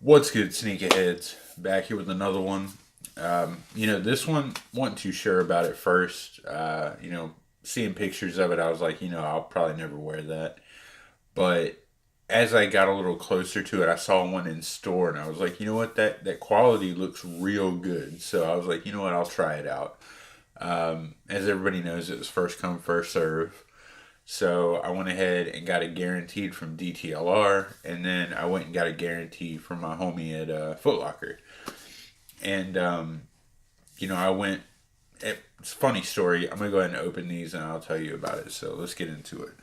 What's good, sneakerheads? Back here with another one. This one, wasn't too sure about it first. Seeing pictures of it, I was like, I'll probably never wear that. But as I got a little closer to it, I saw one in store, and I was like, you know what, that quality looks real good. So I was like, you know what, I'll try it out. As everybody knows, it was first come, first serve. So I went ahead and got it guaranteed from DTLR, and then I went and got a guarantee from my homie at Foot Locker. And I went. It's a funny story. I'm gonna go ahead and open these, and I'll tell you about it. So let's get into it.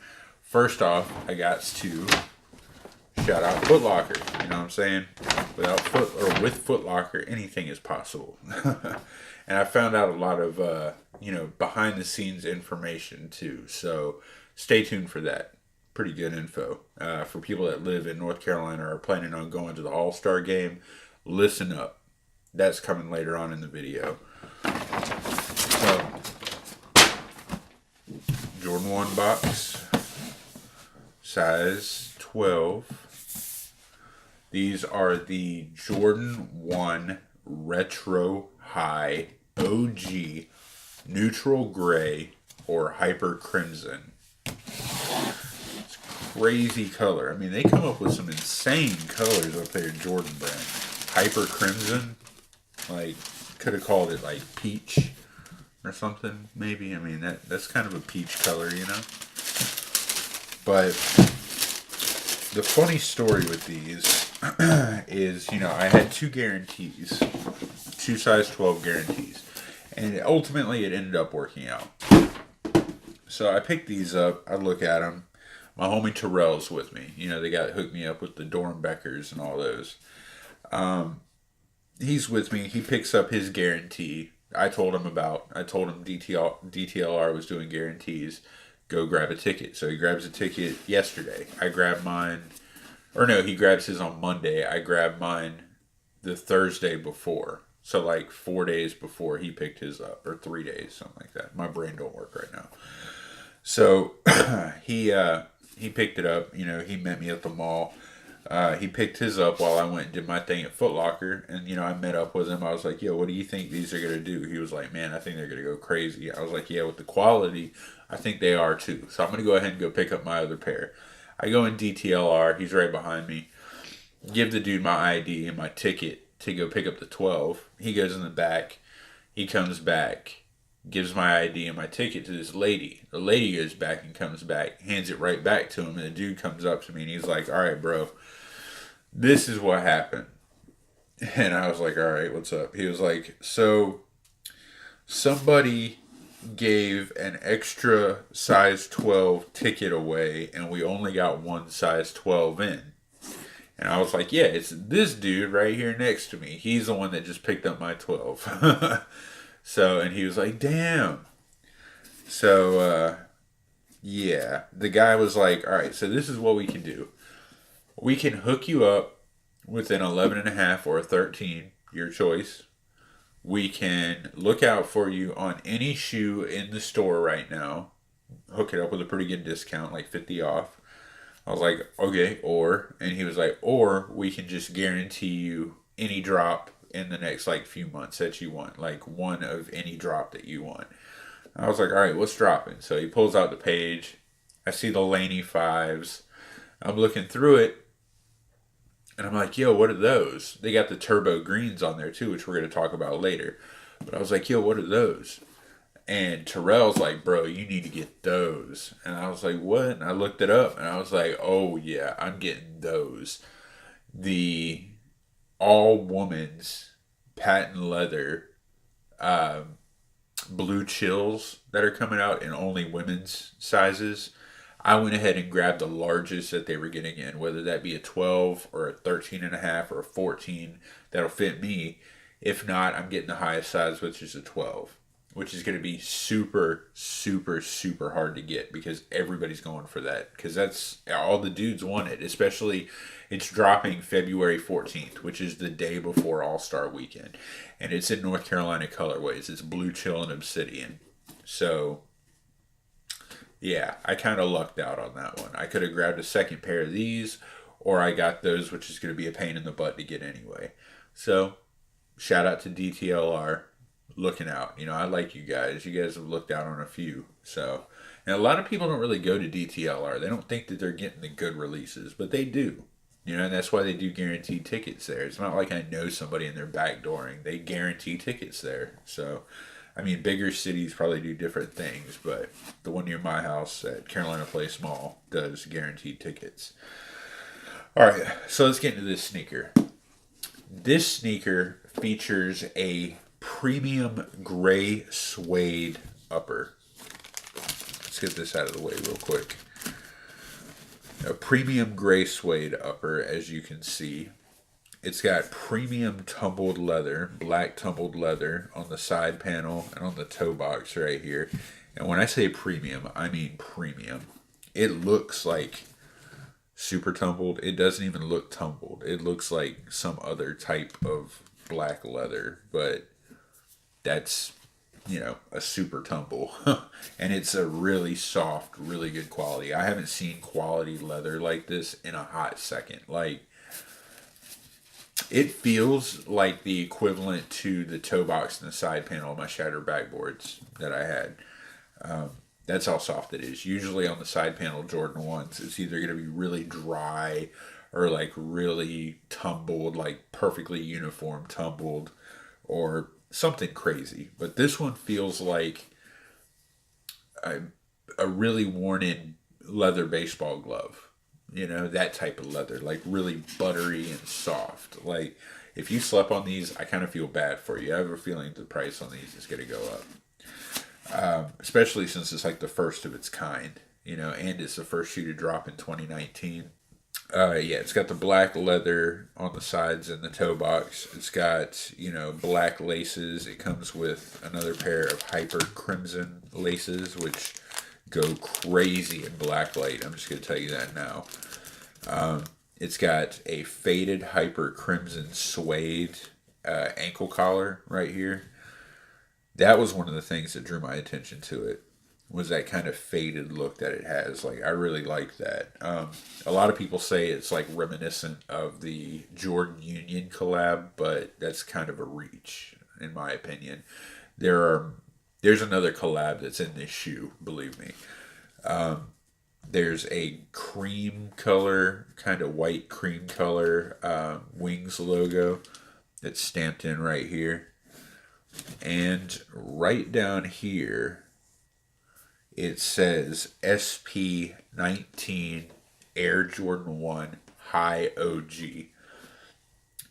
First off, I got to shout out Foot Locker. You know what I'm saying? With Foot Locker, anything is possible. And I found out a lot of behind the scenes information too. So stay tuned for that. Pretty good info for people that live in North Carolina or are planning on going to the All-Star game. Listen up. That's coming later on in the video. So, Jordan 1 box, size 12. These are the Jordan 1 Retro High OG Neutral Gray or Hyper Crimson. It's crazy color. I mean, they come up with some insane colors up there, Jordan brand. Hyper Crimson, like, could have called it like peach or something, maybe. I mean, that's kind of a peach color, But the funny story with these is, I had two guarantees, two size 12 guarantees, and ultimately it ended up working out. So I picked these up, I look at them. My homie Terrell's with me. They hooked me up with the Dornbeckers and all those. He's with me. He picks up his guarantee. I told him DTLR was doing guarantees. Go grab a ticket. So he grabs a ticket yesterday. I grabbed mine. Or no, he grabs his on Monday. I grabbed mine the Thursday before. So like 4 days before he picked his up. Or 3 days, something like that. My brain don't work right now. So he picked it up. He met me at the mall. He picked his up while I went and did my thing at Foot Locker. And, I met up with him. I was like, yo, what do you think these are going to do? He was like, man, I think they're going to go crazy. I was like, yeah, with the quality, I think they are too. So I'm going to go ahead and go pick up my other pair. I go in DTLR. He's right behind me. Give the dude my ID and my ticket to go pick up the 12. He goes in the back. He comes back. Gives my ID and my ticket to this lady. The lady goes back and comes back. Hands it right back to him. And the dude comes up to me and he's like, all right, bro. This is what happened. And I was like, all right, what's up? He was like, so somebody gave an extra size 12 ticket away and we only got one size 12 in. And I was like, yeah, it's this dude right here next to me. He's the one that just picked up my 12. So, and he was like, damn. So, yeah, the guy was like, all right, so this is what we can do. We can hook you up with an 11.5 or a 13, your choice. We can look out for you on any shoe in the store right now. Hook it up with a pretty good discount, like 50 off. I was like, okay, and he was like, or we can just guarantee you any drop in the next like few months that you want, like one of any drop that you want. I was like, all right, what's dropping? So he pulls out the page. I see the Laney 5s. I'm looking through it. And I'm like, yo, what are those? They got the turbo greens on there too, which we're going to talk about later. But I was like, yo, what are those? And Terrell's like, bro, you need to get those. And I was like, what? And I looked it up and I was like, oh yeah, I'm getting those. The all woman's patent leather blue chills that are coming out in only women's sizes. I went ahead and grabbed the largest that they were getting in, whether that be a 12 or a 13.5 or a 14 that'll fit me. If not, I'm getting the highest size, which is a 12, which is going to be super, super, super hard to get because everybody's going for that because that's all the dudes want it, especially it's dropping February 14th, which is the day before All-Star Weekend, and it's in North Carolina colorways. It's blue chill and obsidian. So yeah, I kind of lucked out on that one. I could have grabbed a second pair of these, or I got those, which is going to be a pain in the butt to get anyway. So, shout out to DTLR, looking out. You know, I like you guys. You guys have looked out on a few. So, and a lot of people don't really go to DTLR. They don't think that they're getting the good releases, but they do. You know, and that's why they do guaranteed tickets there. It's not like I know somebody and they're backdooring. They guarantee tickets there. So, I mean, bigger cities probably do different things, but the one near my house at Carolina Place Mall does guaranteed tickets. All right, so let's get into this sneaker. This sneaker features a premium gray suede upper. Let's get this out of the way real quick. A premium gray suede upper, as you can see. It's got premium tumbled leather, black tumbled leather on the side panel and on the toe box right here. And when I say premium, I mean premium. It looks like super tumbled. It doesn't even look tumbled. It looks like some other type of black leather, but that's, you know, a super tumble. And it's a really soft, really good quality. I haven't seen quality leather like this in a hot second. Like, it feels like the equivalent to the toe box and the side panel of my Shattered backboards that I had. That's how soft it is. Usually on the side panel Jordan 1s, it's either going to be really dry or like really tumbled, like perfectly uniform tumbled, or something crazy. But this one feels like a really worn in leather baseball glove. You know, that type of leather, like really buttery and soft. Like, if you slept on these, I kind of feel bad for you. I have a feeling the price on these is going to go up. Especially since it's like the first of its kind, you know, and it's the first shoe to drop in 2019. Yeah, it's got the black leather on the sides and the toe box. It's got, you know, black laces. It comes with another pair of hyper crimson laces, which go crazy in black light. I'm just going to tell you that now. It's got a faded hyper crimson suede ankle collar right here. That was one of the things that drew my attention to it, was that kind of faded look that it has. Like, I really like that. A lot of people say it's like reminiscent of the Jordan Union collab, but that's kind of a reach, in my opinion. There's another collab that's in this shoe, believe me. There's a cream color, kind of white cream color Wings logo that's stamped in right here. And right down here, it says SP19 Air Jordan 1 High OG.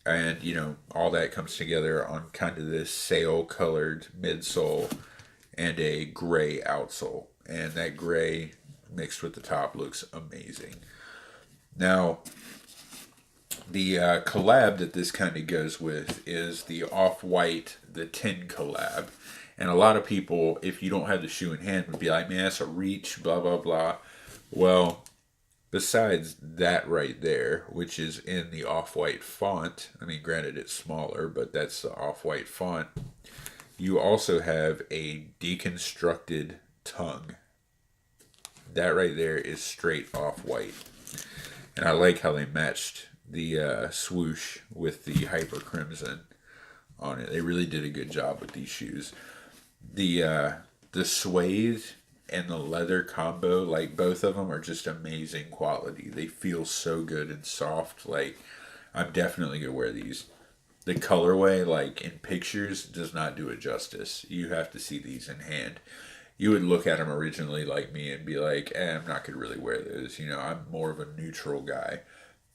And, you know, all that comes together on kind of this sail colored midsole and a gray outsole. And that gray mixed with the top looks amazing. Now, the collab that this kind of goes with is the Off-White, the 10 collab. And a lot of people, if you don't have the shoe in hand, would be like, man, that's a reach, blah, blah, blah. Well, besides that right there, which is in the Off-White font, I mean, granted it's smaller, but that's the Off-White font, you also have a deconstructed tongue. That right there is straight Off-White. And I like how they matched the swoosh with the hyper crimson on it. They really did a good job with these shoes. The suede and the leather combo, like, both of them are just amazing quality. They feel so good and soft. Like, I'm definitely gonna wear these. The colorway, like, in pictures, does not do it justice. You have to see these in hand. You would look at them originally like me and be like, I'm not gonna really wear those. You know, I'm more of a neutral guy.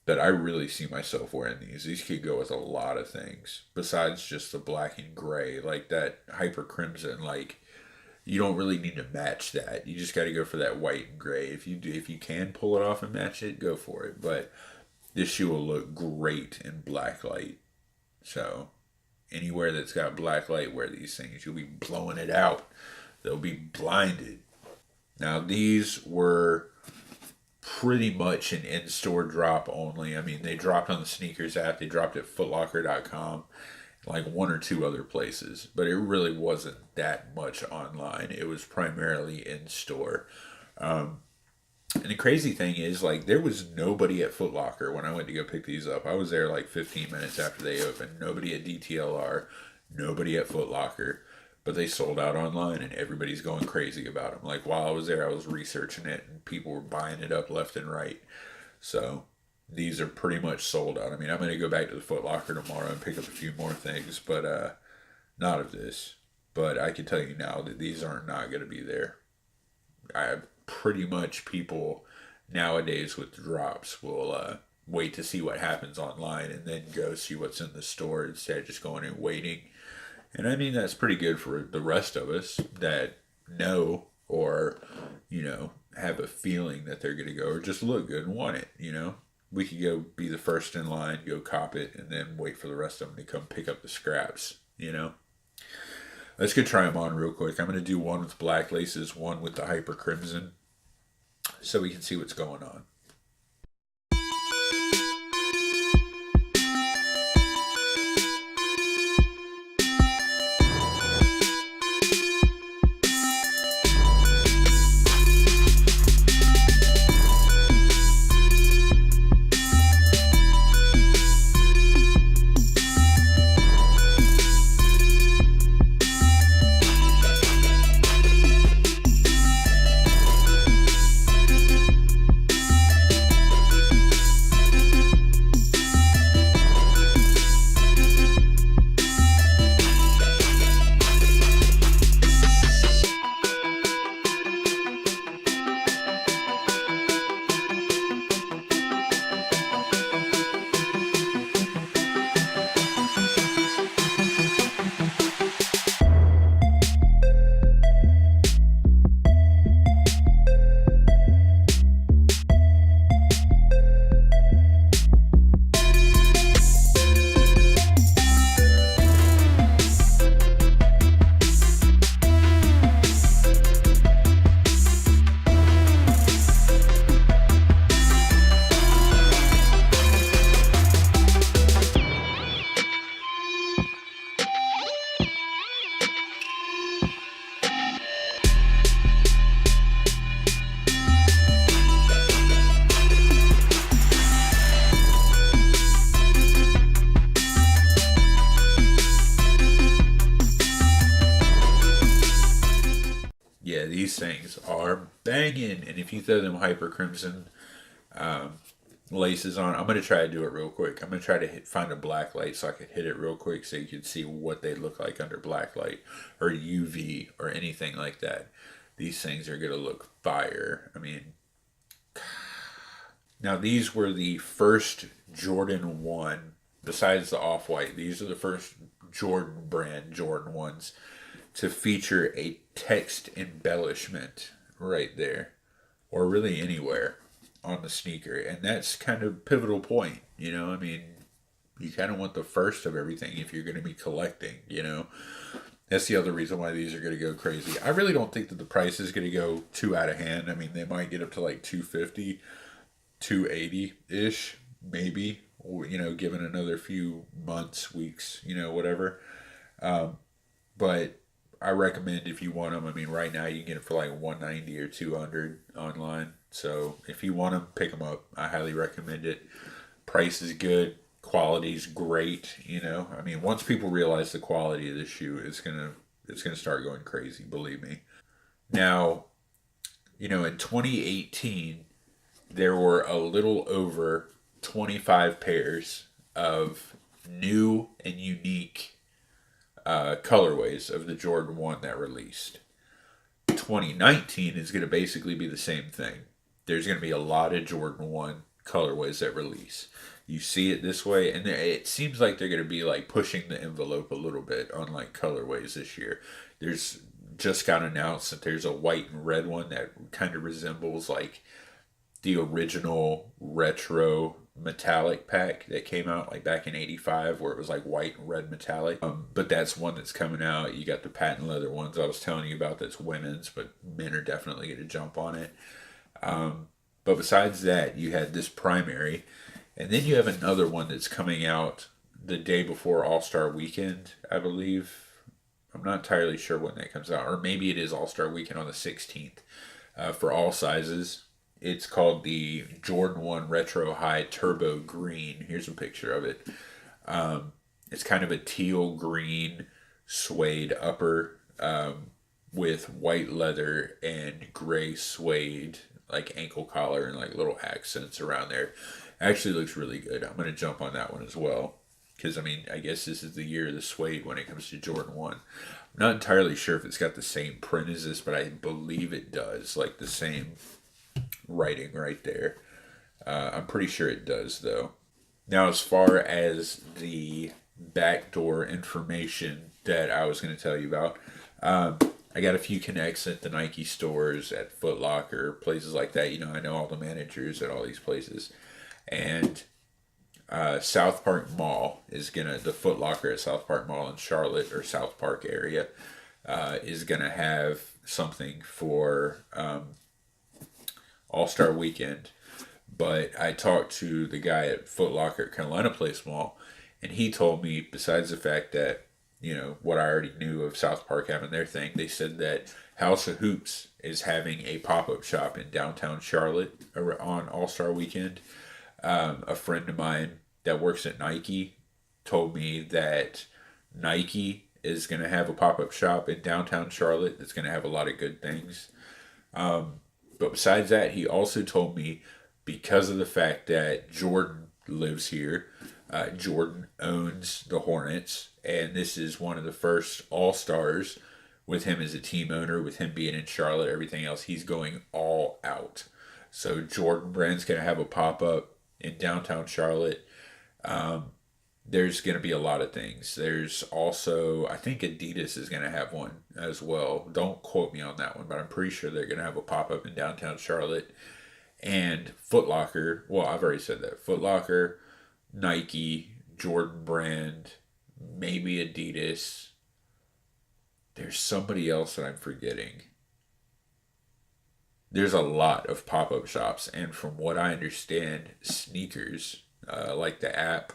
But I really see myself wearing these. These could go with a lot of things besides just the black and gray. Like that hyper crimson, like, you don't really need to match that. You just got to go for that white and gray. If you can pull it off and match it, go for it. But this shoe will look great in black light. So anywhere that's got black light, wear these things. You'll be blowing it out. They'll be blinded. Now, these were pretty much an in-store drop only. I mean, they dropped on the sneakers app. They dropped at footlocker.com, like one or two other places. But it really wasn't that much online. It was primarily in-store. And the crazy thing is, like, there was nobody at Foot Locker when I went to go pick these up. I was there like 15 minutes after they opened. Nobody at DTLR, nobody at Foot Locker, but they sold out online and everybody's going crazy about them. Like, while I was there, I was researching it and people were buying it up left and right. So these are pretty much sold out. I mean, I'm going to go back to the Foot Locker tomorrow and pick up a few more things, but not of this. But I can tell you now that these are not going to be there. I pretty much people nowadays with drops will wait to see what happens online and then go see what's in the store instead of just going and waiting. And I mean, that's pretty good for the rest of us that know or, have a feeling that they're going to go or just look good and want it. We could go be the first in line, go cop it, and then wait for the rest of them to come pick up the scraps. Let's go try them on real quick. I'm going to do one with black laces, one with the hyper crimson, so we can see what's going on. Yeah, these things are banging. And if you throw them hyper crimson laces on, I'm going to try to do it real quick. I'm going to try to find a black light so I can hit it real quick so you can see what they look like under black light or UV or anything like that. These things are going to look fire. I mean, now these were the first Jordan 1, besides the Off-White, these are the first Jordan brand Jordan 1s to feature a text embellishment right there, or really anywhere on the sneaker. And that's kind of pivotal point, I mean, you kind of want the first of everything if you're going to be collecting. That's the other reason why these are going to go crazy. I really don't think that the price is going to go too out of hand. I mean, they might get up to like 250, 280-ish, maybe, given another few months, weeks, whatever. But I recommend if you want them. I mean, right now you can get it for like 190 or 200 online. So if you want them, pick them up. I highly recommend it. Price is good. Quality's great. I mean, once people realize the quality of this shoe, it's gonna start going crazy. Believe me. Now, in 2018, there were a little over 25 pairs of new and unique colorways of the Jordan 1 that released. 2019 is going to basically be the same thing. There's going to be a lot of Jordan 1 colorways that release. You see it this way, and it seems like they're going to be like pushing the envelope a little bit on like colorways this year. There's just got announced that there's a white and red one that kind of resembles like the original retro metallic pack that came out like back in 85 where it was like white and red metallic. But that's one that's coming out. You got the patent leather ones I was telling you about that's women's, but men are definitely going to jump on it. But besides that, you had this primary, and then you have another one that's coming out the day before All-Star Weekend, I believe. I'm not entirely sure when that comes out, or maybe it is All-Star Weekend on the 16th for all sizes. It's called the Jordan 1 Retro High Turbo Green. Here's a picture of it. It's kind of a teal green suede upper with white leather and gray suede, like ankle collar and like little accents around there. Actually looks really good. I'm going to jump on that one as well. Because, I mean, I guess this is the year of the suede when it comes to Jordan 1. I'm not entirely sure if it's got the same print as this, but I believe it does. Like the same writing right there. I'm pretty sure it does, though. Now, as far as the backdoor information that I was going to tell you about, I got a few connects at the Nike stores, at Foot Locker, places like that. You know, I know all the managers at all these places. And South Park Mall is the Foot Locker at South Park Mall in Charlotte, or South Park area, is gonna have something for All-Star Weekend. But I talked to the guy at Foot Locker at Carolina Place Mall, and he told me, besides the fact that, you know, what I already knew of South Park having their thing, they said that House of Hoops is having a pop-up shop in downtown Charlotte on All-Star Weekend. A friend of mine that works at Nike told me that Nike is going to have a pop-up shop in downtown Charlotte that's going to have a lot of good things. But besides that, he also told me, because of the fact that Jordan lives here, Jordan owns the Hornets, and this is one of the first All-Stars with him as a team owner, with him being in Charlotte, everything else, he's going all out. So Jordan Brand's going to have a pop-up in downtown Charlotte. There's going to be a lot of things. There's also, I think Adidas is going to have one as well. Don't quote me on that one, but I'm pretty sure they're going to have a pop-up in downtown Charlotte. And Foot Locker, well, I've already said that. Foot Locker, Nike, Jordan Brand, maybe Adidas. There's somebody else that I'm forgetting. There's a lot of pop-up shops, and from what I understand, sneakers, like the app,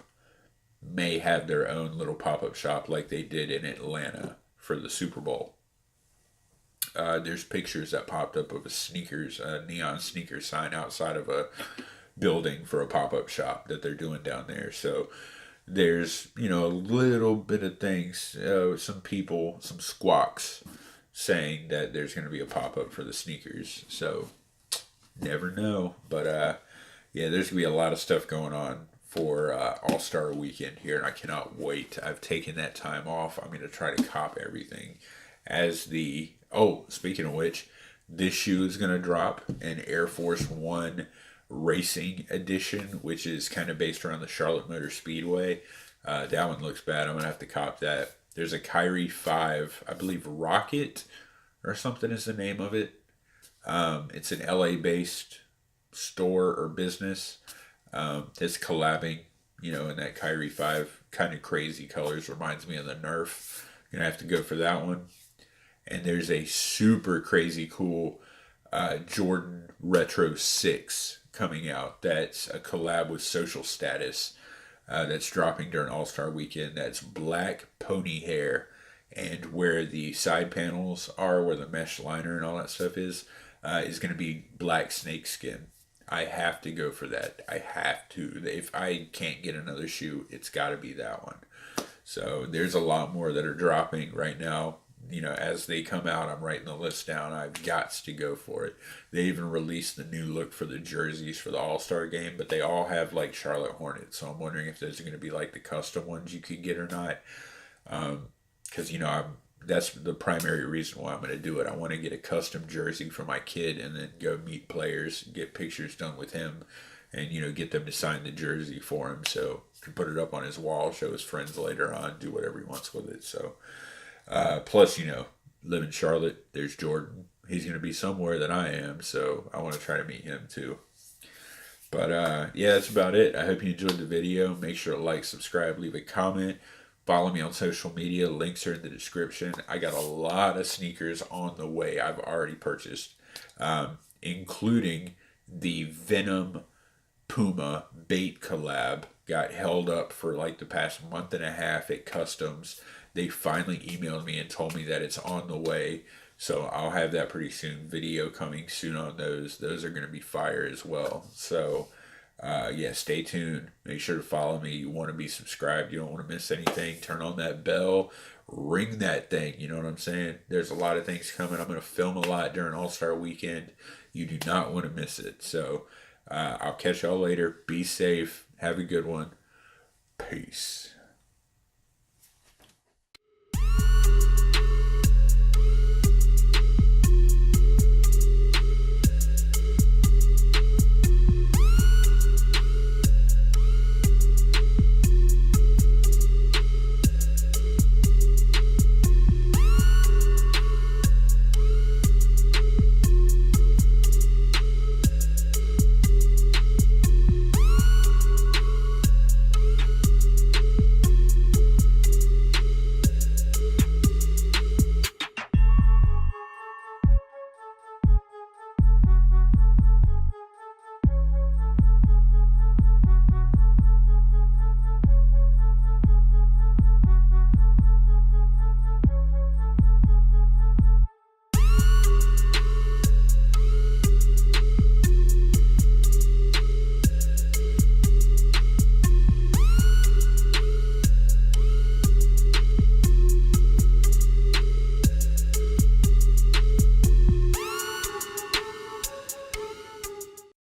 may have their own little pop-up shop like they did in Atlanta for the Super Bowl. There's pictures that popped up of a neon sneaker sign outside of a building for a pop-up shop that they're doing down there. So there's, you know, a little bit of things, some people, some squawks saying that there's going to be a pop-up for the sneakers. So never know. But yeah, there's going to be a lot of stuff going on for All-Star Weekend here, and I cannot wait. I've taken that time off. I'm going to try to cop everything as the... Oh, speaking of which, this shoe is going to drop, an Air Force One Racing Edition, which is kind of based around the Charlotte Motor Speedway. That one looks bad. I'm going to have to cop that. There's a Kyrie 5, I believe Rocket or something is the name of it. It's an LA-based store or business. It's collabing, you know, in that Kyrie 5 kind of crazy colors. Reminds me of the Nerf. Gonna have to go for that one. And there's a super crazy cool Jordan Retro 6 coming out. That's a collab with Social Status. That's dropping during All-Star Weekend. That's black pony hair, and where the side panels are, where the mesh liner and all that stuff is going to be black snake skin. I have to go for that. I have to. If I can't get another shoe, it's got to be that one. So there's a lot more that are dropping right now. You know, as they come out, I'm writing the list down. I've got to go for it. They even released the new look for the jerseys for the All-Star game, but they all have like Charlotte Hornets. So I'm wondering if those are going to be like the custom ones you could get or not. Because, you know, that's the primary reason why I'm going to do it. I want to get a custom jersey for my kid and then go meet players, get pictures done with him, and, you know, get them to sign the jersey for him. So he can put it up on his wall, show his friends later on, do whatever he wants with it. So... plus, you know, live in Charlotte, there's Jordan. He's going to be somewhere that I am, so I want to try to meet him too. But, yeah, that's about it. I hope you enjoyed the video. Make sure to like, subscribe, leave a comment. Follow me on social media. Links are in the description. I got a lot of sneakers on the way I've already purchased, including the Venom Puma bait collab. Got held up for like the past month and a half at Customs. They finally emailed me and told me that it's on the way. So I'll have that pretty soon. Video coming soon on those. Those are going to be fire as well. So yeah, stay tuned. Make sure to follow me. You want to be subscribed. You don't want to miss anything. Turn on that bell. Ring that thing. You know what I'm saying? There's a lot of things coming. I'm going to film a lot during All-Star Weekend. You do not want to miss it. So I'll catch y'all later. Be safe. Have a good one. Peace.